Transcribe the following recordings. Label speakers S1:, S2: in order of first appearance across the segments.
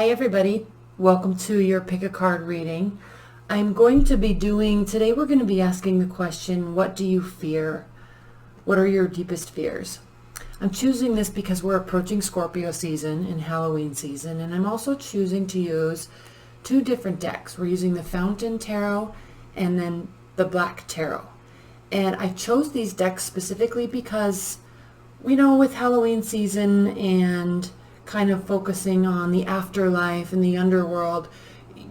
S1: Hi everybody, welcome to your pick a card reading. I'm going to be doing, today we're going to be asking the question, what do you fear? What are your deepest fears? I'm choosing this because we're approaching Scorpio season and Halloween season, and I'm also choosing to use two different decks. We're using the Fountain Tarot and then the Black Tarot. And I chose these decks specifically because with Halloween season and kind of focusing on the afterlife and the underworld,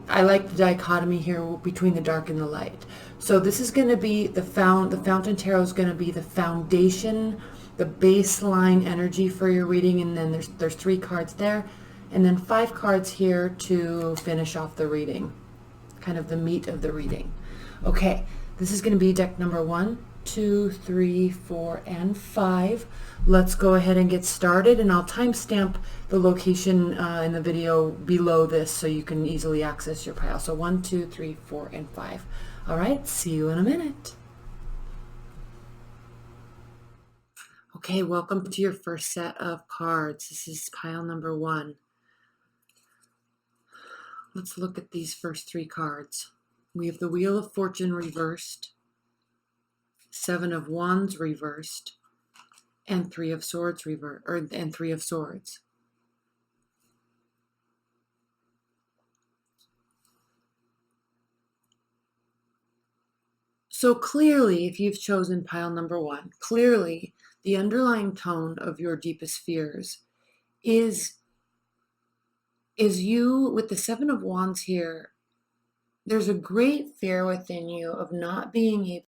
S1: I like the dichotomy here between the dark and the light. So this is going to be the Fountain Tarot is going to be the foundation, the baseline energy for your reading, and then there's 3 cards there, and then 5 cards here to finish off the reading, kind of the meat of the reading. Okay, this is going to be deck number 1, 2, 3, 4, and 5. Let's go ahead and get started, and I'll timestamp the location in the video below this so you can easily access your pile. So 1, 2, 3, 4, and 5. All right, see you in a minute. Okay, welcome to your first set of cards. This is pile number 1. Let's look at these first 3 cards. We have the Wheel of Fortune reversed, 7 of Wands reversed, and 3 of Swords reversed, and 3 of Swords. So clearly, if you've chosen pile number 1, clearly the underlying tone of your deepest fears is you with the 7 of Wands here. There's a great fear within you of not being able to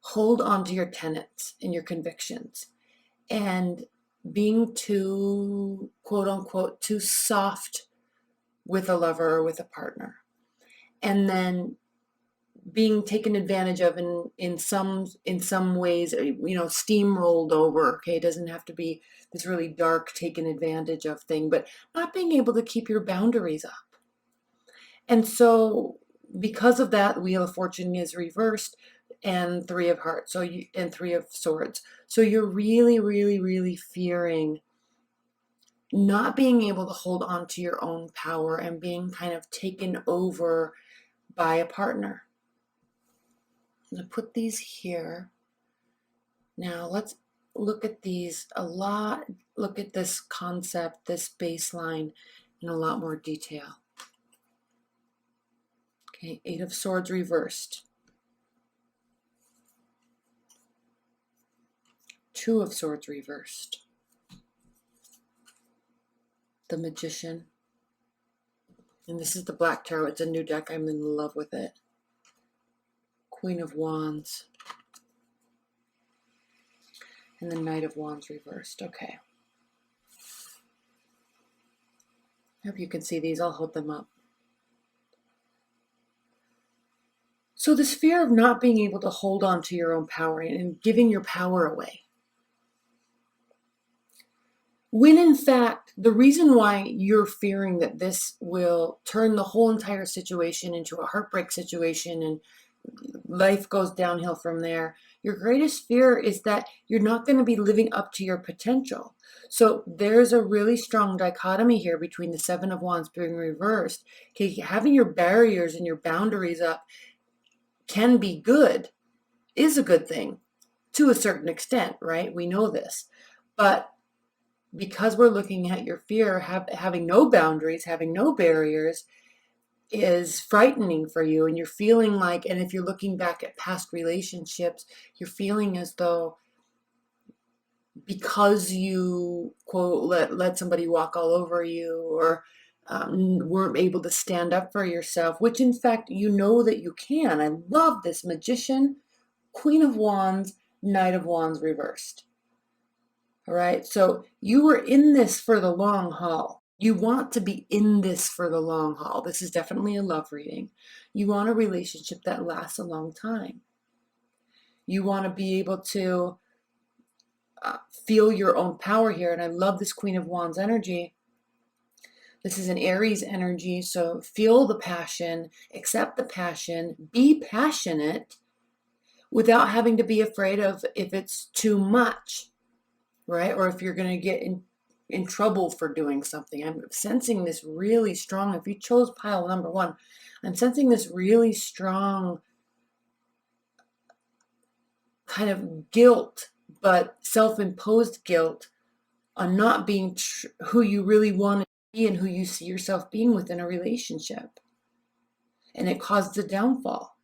S1: hold on to your tenets and your convictions, and being too, quote unquote, too soft with a lover or with a partner, and then being taken advantage of in some ways, steamrolled over. Okay, it doesn't have to be this really dark taken advantage of thing, but not being able to keep your boundaries up. And so because of that, Wheel of Fortune is reversed, and 3 of Hearts, and 3 of Swords. So you're really, really, really fearing not being able to hold on to your own power and being kind of taken over by a partner. I'm going to put these here. Now let's look at these look at this concept, this baseline, in a lot more detail. Okay, 8 of Swords reversed. 2 of Swords reversed. The Magician. And this is the Black Tarot. It's a new deck. I'm in love with it. Queen of Wands. And the Knight of Wands reversed. Okay. I hope you can see these. I'll hold them up. So this fear of not being able to hold on to your own power and giving your power away. When in fact, the reason why you're fearing that this will turn the whole entire situation into a heartbreak situation and life goes downhill from there, your greatest fear is that you're not going to be living up to your potential. So there's a really strong dichotomy here between the 7 of Wands being reversed. Okay, having your barriers and your boundaries up can be good, is a good thing to a certain extent, right? We know this. But because we're looking at your fear, having no boundaries, having no barriers, is frightening for you, and you're feeling like, and if you're looking back at past relationships, you're feeling as though because you, quote, let somebody walk all over you, or weren't able to stand up for yourself, which in fact you know that you can. I love this Magician, Queen of Wands, Knight of Wands reversed. All right, so you were in this for the long haul. You want to be in this for the long haul. This is definitely a love reading. You want a relationship that lasts a long time. You want to be able to feel your own power here. And I love this Queen of Wands energy. This is an Aries energy, so feel the passion, accept the passion, be passionate without having to be afraid of if it's too much. Right? Or if you're going to get in trouble for doing something. I'm sensing this really strong, if you chose pile number 1, I'm sensing this really strong kind of guilt, but self-imposed guilt on not being who you really want to be and who you see yourself being within a relationship. And it caused a downfall.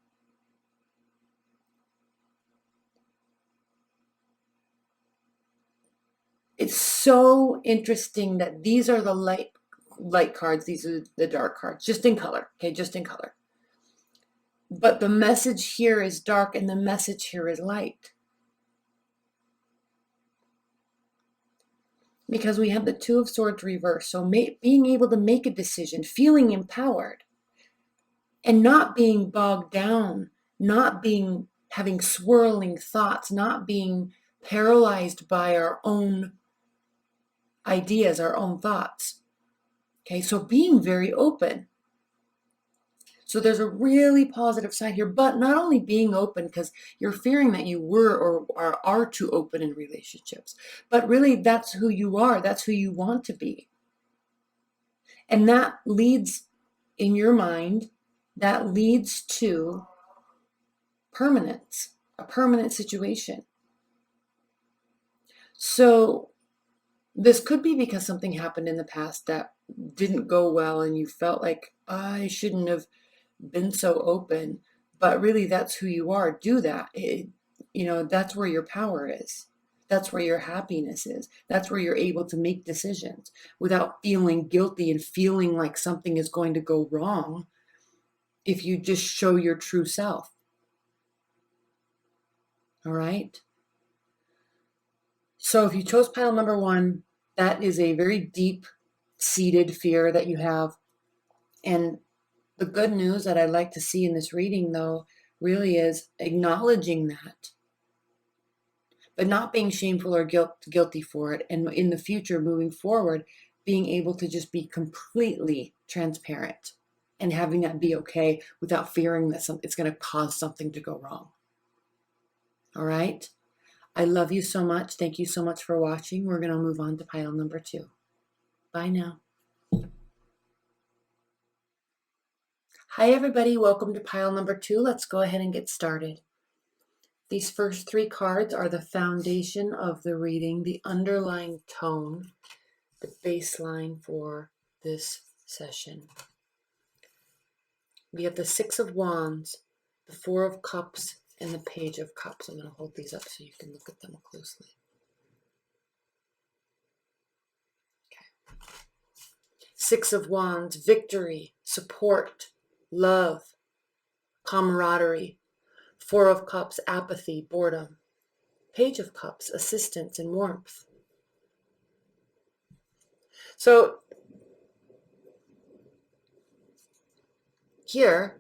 S1: It's so interesting that these are the light cards. These are the dark cards, just in color. Okay, just in color. But the message here is dark and the message here is light. Because we have the Two of Swords reversed. So being able to make a decision, feeling empowered, and not being bogged down, not having swirling thoughts, not being paralyzed by our own ideas, our own thoughts. Okay, so being very open. So there's a really positive side here, but not only being open because you're fearing that you were or are too open in relationships, but really that's who you are. That's who you want to be. And that leads, in your mind, that leads to permanence, a permanent situation. So this could be because something happened in the past that didn't go well and you felt like, I shouldn't have been so open, but really that's who you are. Do that. That's where your power is. That's where your happiness is. That's where you're able to make decisions without feeling guilty and feeling like something is going to go wrong if you just show your true self. All right? So if you chose pile number 1, that is a very deep-seated fear that you have. And the good news that I'd like to see in this reading, though, really is acknowledging that, but not being shameful or guilty for it. And in the future, moving forward, being able to just be completely transparent and having that be okay without fearing that it's going to cause something to go wrong. All right? I love you so much. Thank you so much for watching. We're going to move on to pile number 2. Bye now. Hi, everybody. Welcome to pile number 2. Let's go ahead and get started. These first 3 cards are the foundation of the reading, the underlying tone, the baseline for this session. We have the 6 of Wands, the 4 of Cups, and the Page of Cups. I'm going to hold these up so you can look at them closely. Okay. 6 of Wands, victory, support, love, camaraderie. 4 of Cups, apathy, boredom. Page of Cups, assistance and warmth. So here,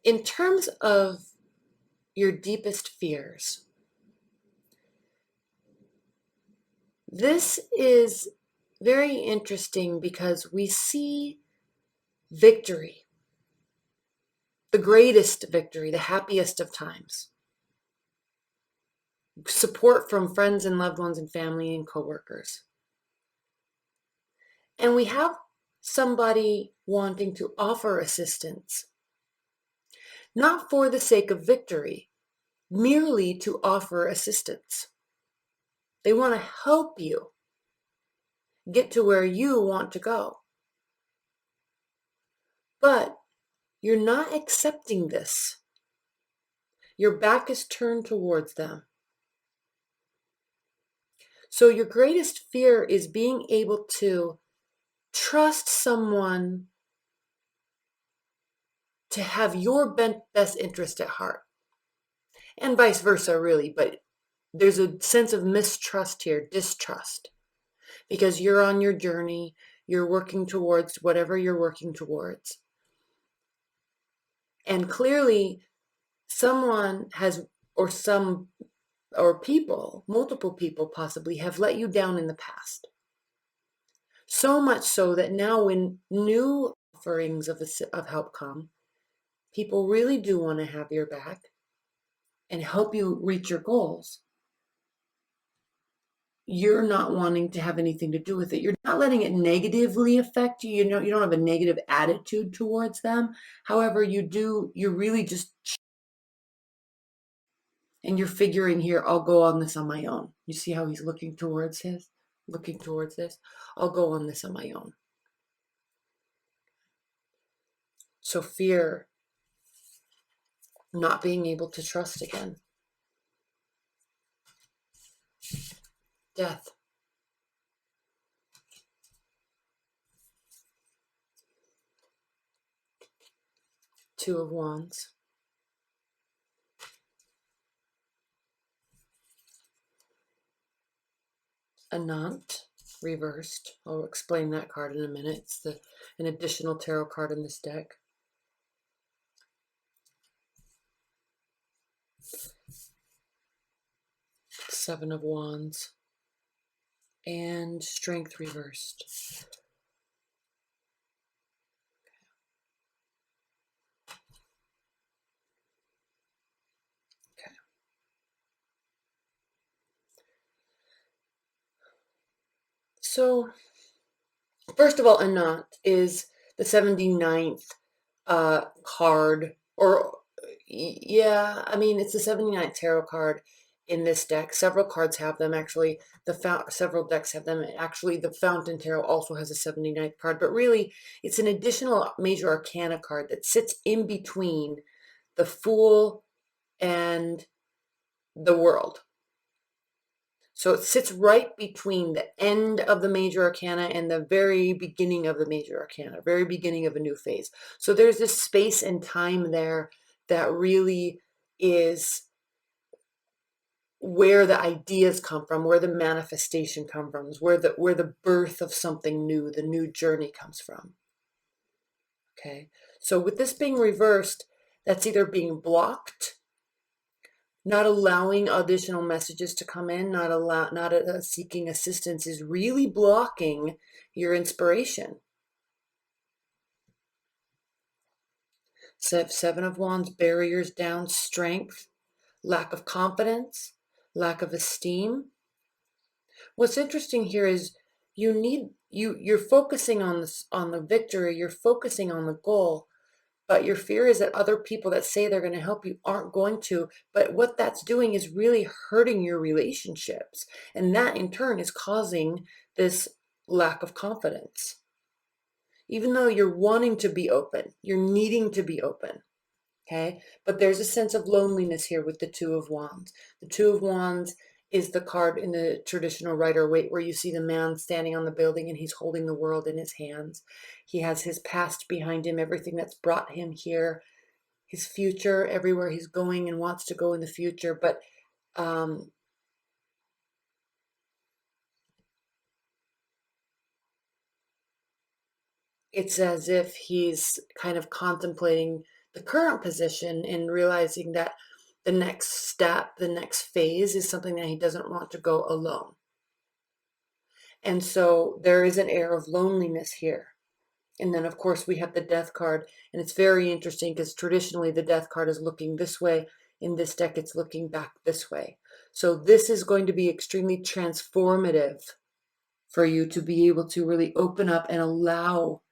S1: in terms of your deepest fears, this is very interesting because we see victory, the greatest victory, the happiest of times, support from friends and loved ones and family and coworkers. And we have somebody wanting to offer assistance, not for the sake of victory, merely to offer assistance. They want to help you get to where you want to go. But you're not accepting this. Your back is turned towards them. So your greatest fear is being able to trust someone to have your best interest at heart. And vice versa, really. But there's a sense of mistrust here, distrust. Because you're on your journey, you're working towards whatever you're working towards. And clearly, someone has, or people, multiple people possibly, have let you down in the past. So much so that now when new offerings of help come, people really do want to have your back and help you reach your goals. you're not wanting to have anything to do with it. You're not letting it negatively affect you. You know, you don't have a negative attitude towards them. However, you're really just, and you're figuring here, I'll go on this on my own. You see how he's looking towards this? I'll go on this on my own. So fear, not being able to trust again. Death. Two of Wands. Anant, reversed. I'll explain that card in a minute. It's an additional tarot card in this deck. Seven of Wands. And Strength reversed. Okay. So, first of all, Anant is the 79th card, or yeah, I mean, it's the 79th tarot card in this deck. Several cards have them, actually. Several decks have them. Actually, the Fountain Tarot also has a 79th card, but really, it's an additional major arcana card that sits in between the Fool and the World. So it sits right between the end of the major arcana and the very beginning of the major arcana, very beginning of a new phase. So there's this space and time there that really is where the ideas come from, where the manifestation comes from, where the birth of something new, the new journey comes from. Okay, so with this being reversed, that's either being blocked, not allowing additional messages to come in, not seeking assistance is really blocking your inspiration. Seven of Wands, barriers down, strength, lack of confidence, lack of esteem. What's interesting here is you're focusing on the victory, you're focusing on the goal, but your fear is that other people that say they're going to help you aren't going to. But what that's doing is really hurting your relationships. And that in turn is causing this lack of confidence. Even though you're wanting to be open, you're needing to be open. Okay. But there's a sense of loneliness here with the Two of Wands. The Two of Wands is the card in the traditional Rider-Waite where you see the man standing on the building and he's holding the world in his hands. He has his past behind him, everything that's brought him here, his future, everywhere he's going and wants to go in the future. But it's as if he's kind of contemplating the current position and realizing that the next step, the next phase is something that he doesn't want to go alone. And so there is an air of loneliness here. And then, of course, we have the Death card. And it's very interesting because traditionally the Death card is looking this way. In this deck, it's looking back this way. So this is going to be extremely transformative for you to be able to really open up and allow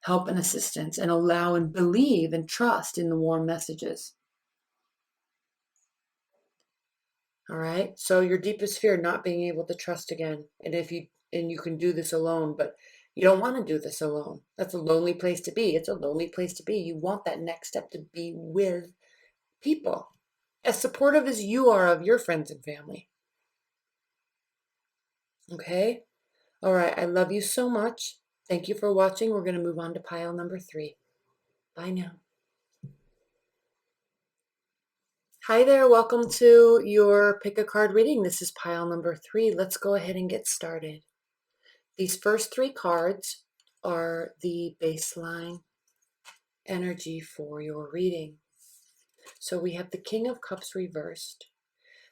S1: help and assistance and allow and believe and trust in the warm messages. All right. So your deepest fear, not being able to trust again. And you can do this alone, but you don't want to do this alone. That's a lonely place to be. It's a lonely place to be. You want that next step to be with people, as supportive as you are of your friends and family. Okay. All right. I love you so much. Thank you for watching. We're going to move on to pile number 3. Bye now. Hi there, welcome to your pick a card reading. This is pile number 3. Let's go ahead and get started. These first 3 cards are the baseline energy for your reading. So we have the King of Cups reversed,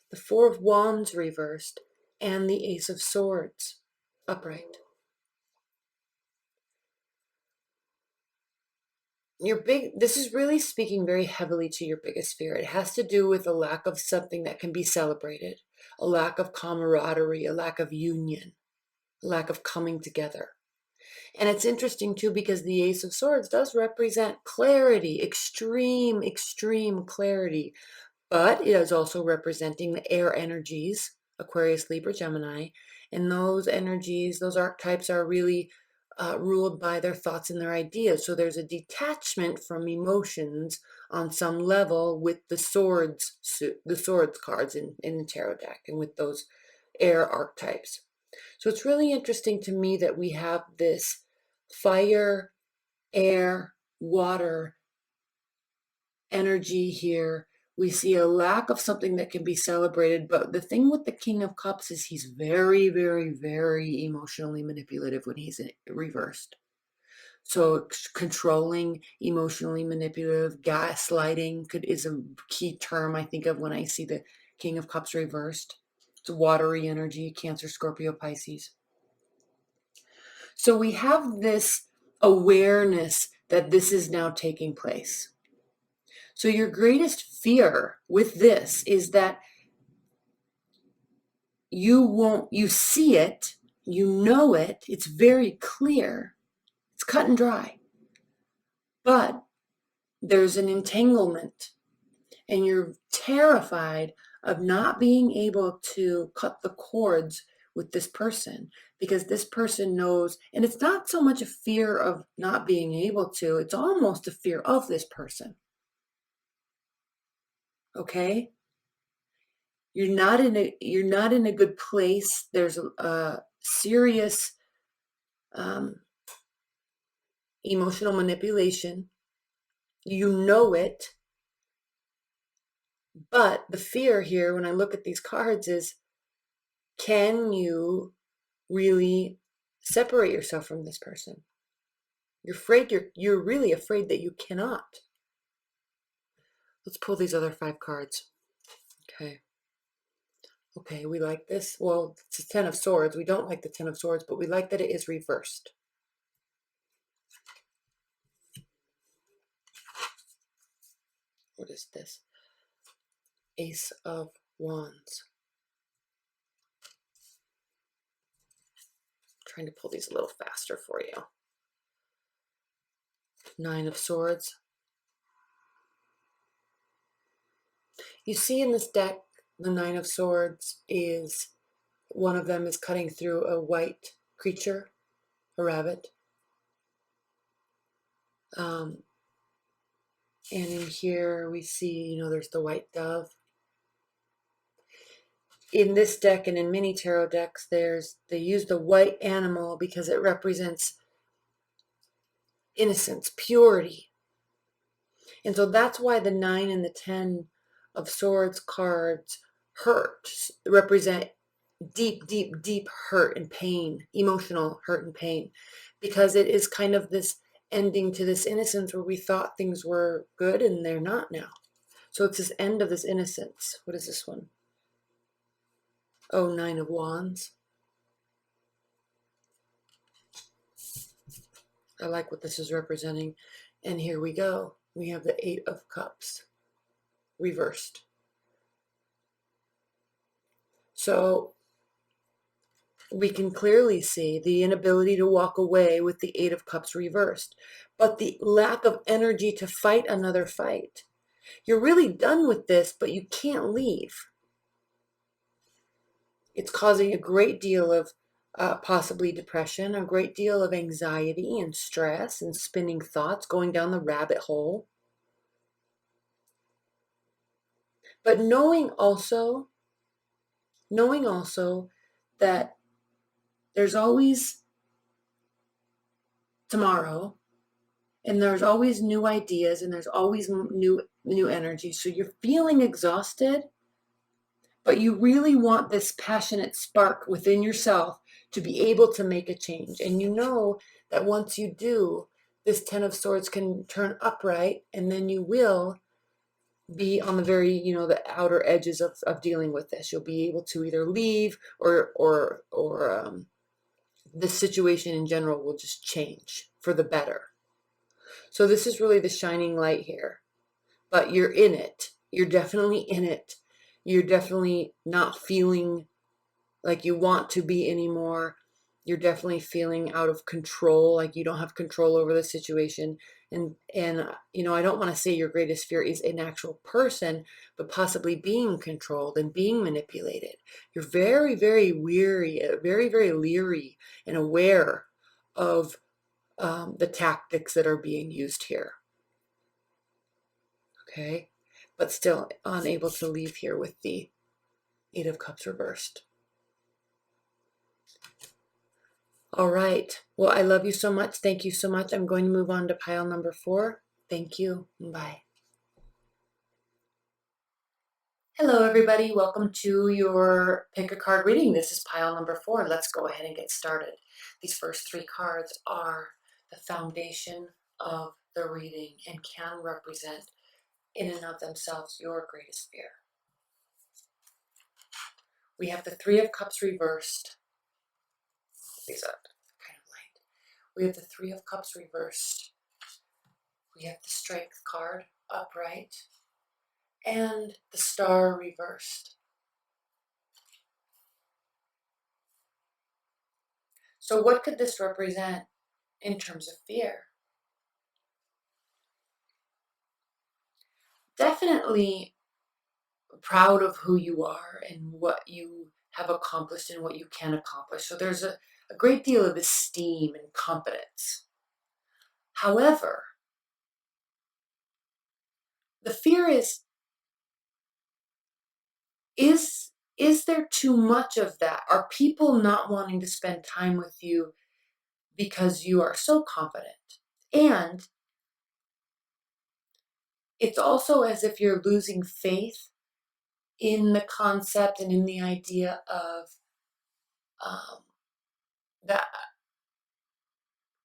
S1: the Four of Wands reversed, and the Ace of Swords upright. This is really speaking very heavily to your biggest fear. It has to do with a lack of something that can be celebrated, a lack of camaraderie, a lack of union, a lack of coming together. And it's interesting too because the Ace of Swords does represent clarity, extreme, extreme clarity, but it is also representing the air energies, Aquarius, Libra, Gemini, and those energies, those archetypes are really ruled by their thoughts and their ideas. So there's a detachment from emotions on some level with the swords cards in the tarot deck and with those air archetypes. So it's really interesting to me that we have this fire, air, water energy here. We see a lack of something that can be celebrated, but the thing with the King of Cups is he's very, very, very emotionally manipulative when he's reversed. So controlling, emotionally manipulative, gaslighting is a key term I think of when I see the King of Cups reversed. It's watery energy, Cancer, Scorpio, Pisces. So we have this awareness that this is now taking place. So your greatest fear with this is that you see it, you know it, it's very clear, it's cut and dry. But there's an entanglement and you're terrified of not being able to cut the cords with this person because this person knows, and it's not so much a fear of not being able to, it's almost a fear of this person. Okay? You're not in a good place. There's a serious emotional manipulation. You know it. But the fear here, when I look at these cards, is can you really separate yourself from this person? You're really afraid that you cannot. Let's pull these other 5 cards. Okay, we like this. Well, it's a 10 of Swords. We don't like the 10 of Swords, but we like that it is reversed. What is this? Ace of Wands. I'm trying to pull these a little faster for you. 9 of Swords. You see in this deck, the 9 of Swords is, one of them is cutting through a white creature, a rabbit. And in here we see, there's the white dove. In this deck and in many tarot decks, they use the white animal because it represents innocence, purity. And so that's why the 9 and the 10 of Swords cards represent deep, deep, deep hurt and pain, emotional hurt and pain, because it is kind of this ending to this innocence where we thought things were good and they're not now. So it's this end of this innocence. What is this one? Oh, 9 of Wands. I like what this is representing. And here we go. We have the 8 of Cups reversed. So we can clearly see the inability to walk away with the 8 of Cups reversed, but the lack of energy to fight another fight. You're really done with this, but you can't leave. It's causing a great deal of possibly depression, a great deal of anxiety and stress and spinning thoughts, going down the rabbit hole. But knowing also that there's always tomorrow, and there's always new ideas, and there's always new energy. So you're feeling exhausted, but you really want this passionate spark within yourself to be able to make a change. And you know that once you do, this 10 of Swords can turn upright, and then you will be on the very, the outer edges of dealing with this. You'll be able to either leave or the situation in general will just change for the better. So this is really the shining light here, but you're in it. You're definitely in it. You're definitely not feeling like you want to be anymore. You're definitely feeling out of control, like you don't have control over the situation. And I don't want to say your greatest fear is an actual person, but possibly being controlled and being manipulated. You're very, very weary, very, very leery and aware of the tactics that are being used here. Okay, but still unable to leave here with the Eight of Cups reversed. All right. Well, I love you so much. Thank you so much. I'm going to move on to pile number 4. Thank you. Bye. Hello, everybody. Welcome to your pick a card reading. This is pile number 4. Let's go ahead and get started. These first 3 cards are the foundation of the reading and can represent in and of themselves your greatest fear. We have the 3 of Cups reversed. These are kind of light. We have the 3 of Cups reversed. We have the Strength card upright and the Star reversed. So what could this represent in terms of fear? Definitely proud of who you are and what you have accomplished and what you can accomplish. So there's a great deal of esteem and confidence. However, the fear is there too much of that? Are people not wanting to spend time with you because you are so confident? And it's also as if you're losing faith in the concept and in the idea of that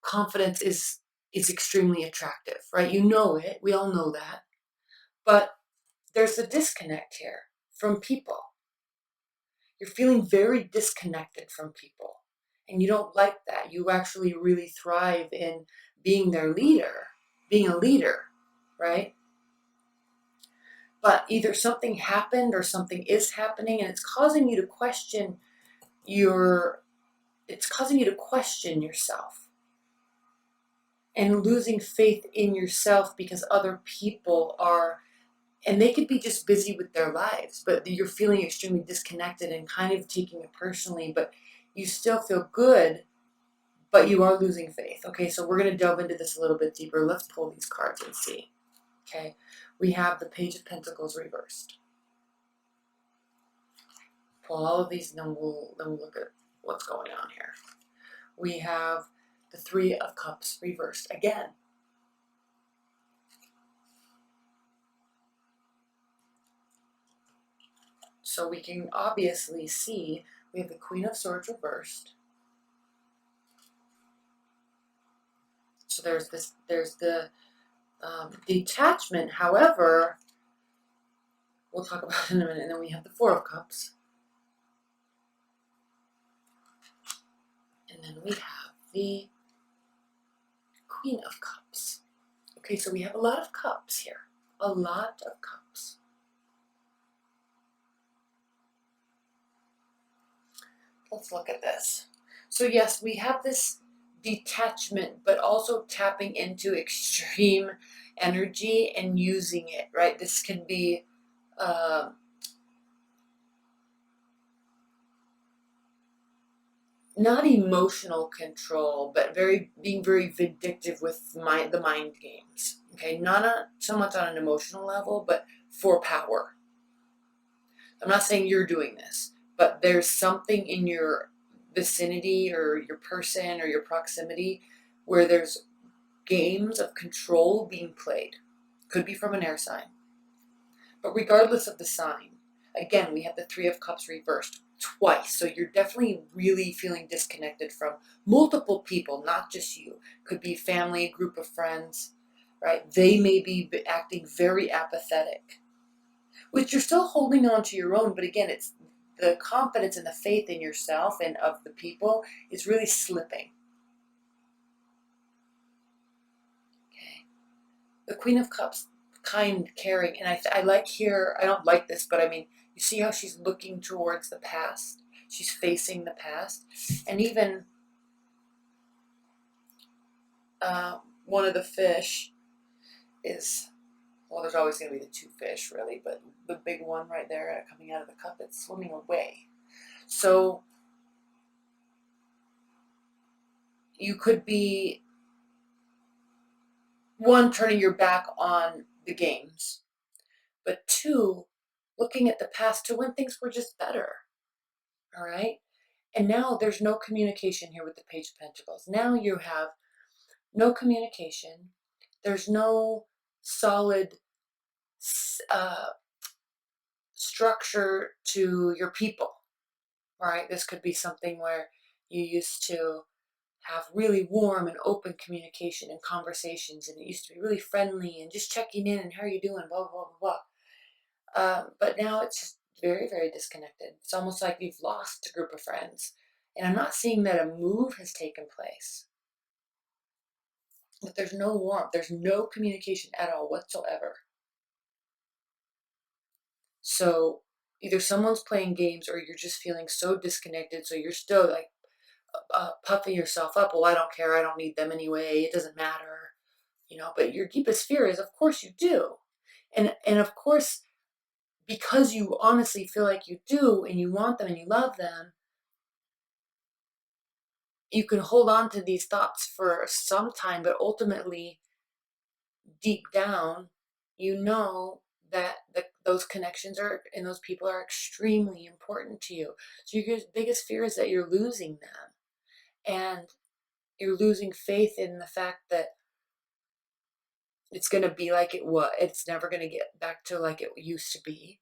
S1: confidence is extremely attractive, right? You know it. We all know that. But there's a disconnect here from people. You're feeling very disconnected from people. And you don't like that. You actually really thrive in being their leader, being a leader, right? But either something happened or something is happening and it's causing you to question yourself and losing faith in yourself because other people are, and they could be just busy with their lives, but you're feeling extremely disconnected and kind of taking it personally, but you still feel good, but you are losing faith. Okay, so we're going to delve into this a little bit deeper. Let's pull these cards and see. Okay, we have the Page of Pentacles reversed. Pull all of these and then we'll look at what's going on here. We have the Three of Cups reversed again. So we can obviously see we have the Queen of Swords reversed. So there's the detachment. However, we'll talk about it in a minute. And then we have the Four of Cups. And then we have the Queen of Cups. Okay, so we have a lot of cups here. A lot of cups. Let's look at this. So yes, we have this detachment, but also tapping into extreme energy and using it, right? This can be not emotional control, but being very vindictive with the mind games. Okay, not so much on an emotional level, but for power. I'm not saying you're doing this, but there's something in your vicinity or your person or your proximity where there's games of control being played. Could be from an air sign. But regardless of the sign, again, we have the Three of Cups reversed twice. So you're definitely really feeling disconnected from multiple people, not just you. Could be family, group of friends, right? They may be acting very apathetic, which you're still holding on to your own. But again, it's the confidence and the faith in yourself and of the people is really slipping. Okay. The Queen of Cups, kind, caring, and I like here, I don't like this, but I mean, You see how she's looking towards the past? She's facing the past. And even one of the fish is, well, there's always going to be the two fish, really, but the big one right there coming out of the cup, it's swimming away. So you could be, one, turning your back on the games, but two, looking at the past to when things were just better. All right? And now there's no communication here with the Page of Pentacles. Now you have no communication. There's no solid structure to your people. All right? This could be something where you used to have really warm and open communication and conversations, and it used to be really friendly and just checking in and how are you doing, blah, blah, blah, blah. But now it's just very, very disconnected. It's almost like you've lost a group of friends. And I'm not seeing that a move has taken place. But there's no warmth. There's no communication at all whatsoever. So either someone's playing games or you're just feeling so disconnected. So you're still like puffing yourself up. Well, I don't care. I don't need them anyway. It doesn't matter. But your deepest fear is, of course you do. And of course, because you honestly feel like you do and you want them and you love them, you can hold on to these thoughts for some time, but ultimately, deep down, you know that those connections and those people are extremely important to you. So your biggest fear is that you're losing them. And you're losing faith in the fact that it's going to be like it was. It's never going to get back to like it used to be.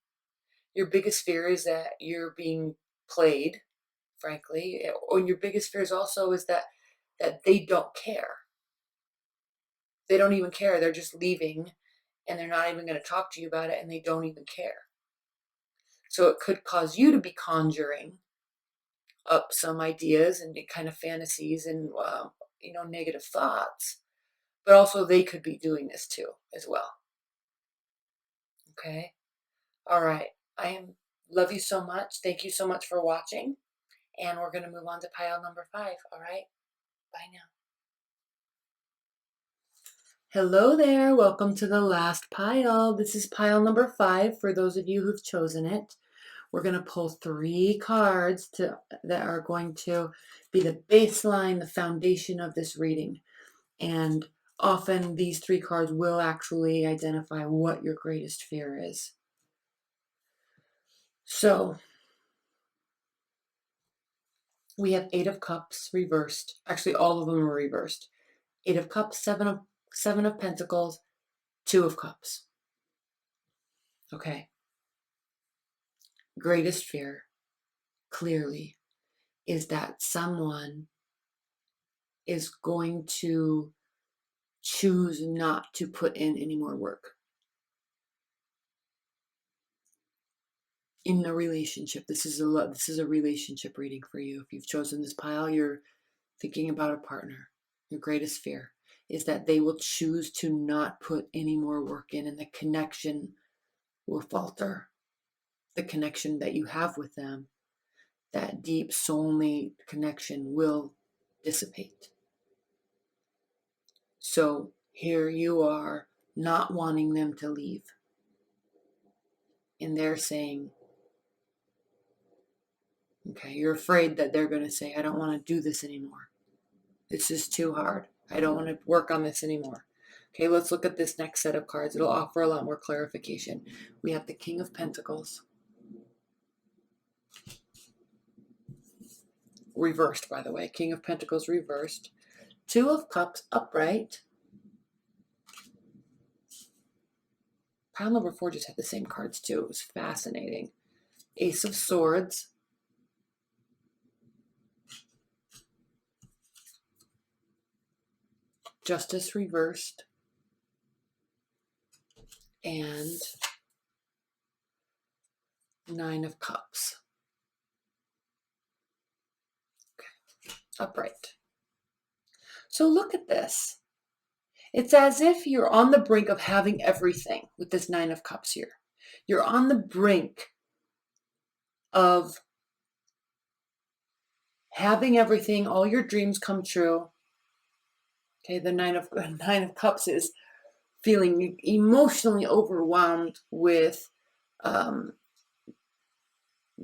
S1: Your biggest fear is that you're being played, frankly. Or your biggest fears also is that they don't care. They don't even care. They're just leaving and they're not even going to talk to you about it and they don't even care. So it could cause you to be conjuring up some ideas and kind of fantasies and, negative thoughts. But also they could be doing this too as well. Okay? All right. Love you so much. Thank you so much for watching. And we're going to move on to pile number 5. All right? Bye now. Hello there. Welcome to the last pile. This is pile number 5 for those of you who've chosen it. We're going to pull 3 cards that are going to be the baseline, the foundation of this reading. And often these 3 cards will actually identify what your greatest fear is. So we have 8 of Cups reversed. Actually, all of them are reversed. 8 of Cups, 7 of Pentacles, 2 of Cups. Okay. Greatest fear, clearly, is that someone is going to choose not to put in any more work in the relationship. This is a relationship reading for you. If you've chosen this pile, you're thinking about a partner. Your greatest fear is that they will choose to not put any more work in and the connection will falter. The connection that you have with them, that deep soulmate connection, will dissipate. So here you are not wanting them to leave. And they're saying, okay, you're afraid that they're going to say, I don't want to do this anymore. This is too hard. I don't want to work on this anymore. Okay, let's look at this next set of cards. It'll offer a lot more clarification. We have the King of Pentacles. Reversed, by the way. King of Pentacles reversed. 2 of Cups upright. Pile number 4 just had the same cards too. It was fascinating. Ace of Swords. Justice reversed. And 9 of Cups. Okay. Upright. So look at this. It's as if you're on the brink of having everything with this 9 of Cups here. You're on the brink of having everything, all your dreams come true. Okay, the Nine of Cups is feeling emotionally overwhelmed with um,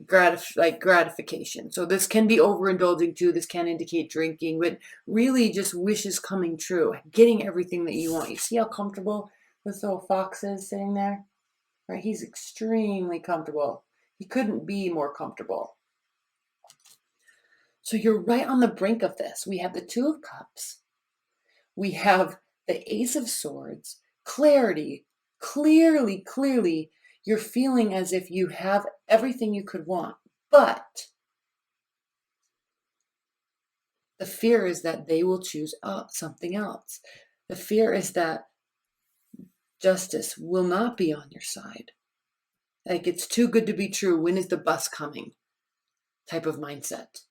S1: gratification. So this can be overindulging too. This can indicate drinking, but really just wishes coming true, getting everything that you want. You see how comfortable this little fox is sitting there? Right? He's extremely comfortable. He couldn't be more comfortable. So you're right on the brink of this. We have the Two of Cups. We have the Ace of Swords. Clarity. Clearly, you're feeling as if you have everything you could want. But the fear is that they will choose something else. The fear is that justice will not be on your side. Like, it's too good to be true. When is the bus coming? Type of mindset.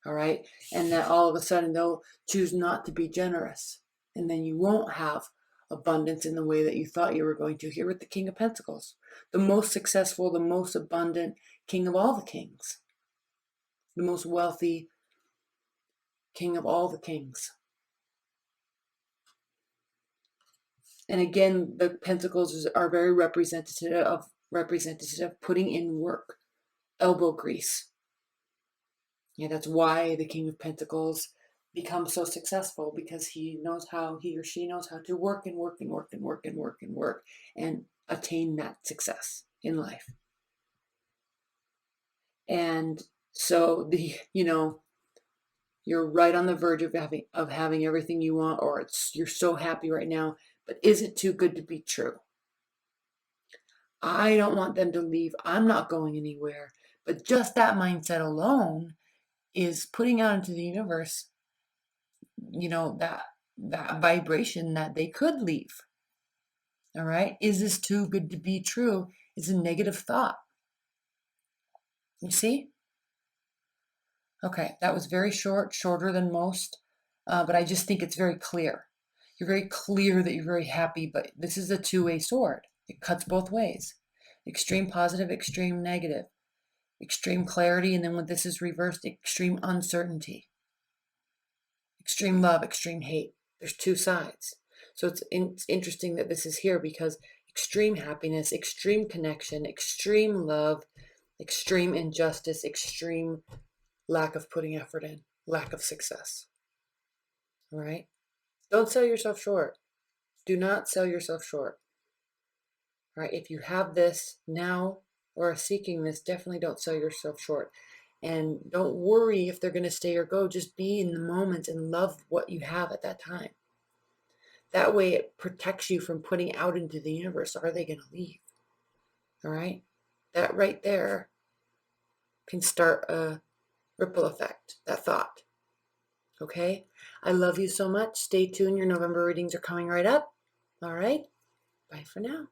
S1: All right. And that all of a sudden they'll choose not to be generous. And then you won't have abundance in the way that you thought you were going to. Here with the King of Pentacles, the most successful, the most abundant king of all the kings, the most wealthy king of all the kings. And again, the Pentacles are very representative of putting in work, elbow grease. Yeah, that's why the King of Pentacles becomes so successful, because he or she knows how to work and work and work and work and work and work and attain that success in life. And so you're right on the verge of having everything you want, or you're so happy right now, but is it too good to be true? I don't want them to leave. I'm not going anywhere. But just that mindset alone is putting out into the universe, that vibration that they could leave. All right. Is this too good to be true? Is a negative thought. You see? Okay. That was very shorter than most, but I just think it's very clear. You're very clear that you're very happy, but this is a two-way sword. It cuts both ways. Extreme positive, extreme negative. Extreme clarity, and then when this is reversed, extreme uncertainty. Extreme love, extreme hate. There's two sides. So it's interesting that this is here, because extreme happiness, extreme connection, extreme love, extreme injustice, extreme lack of putting effort in, lack of success. All right? Don't sell yourself short. Do not sell yourself short. All right? If you have this now or are seeking this, definitely don't sell yourself short. And don't worry if they're going to stay or go. Just be in the moment and love what you have at that time. That way it protects you from putting out into the universe, are they going to leave? All right? That right there can start a ripple effect, that thought. Okay? I love you so much. Stay tuned. Your November readings are coming right up. All right? Bye for now.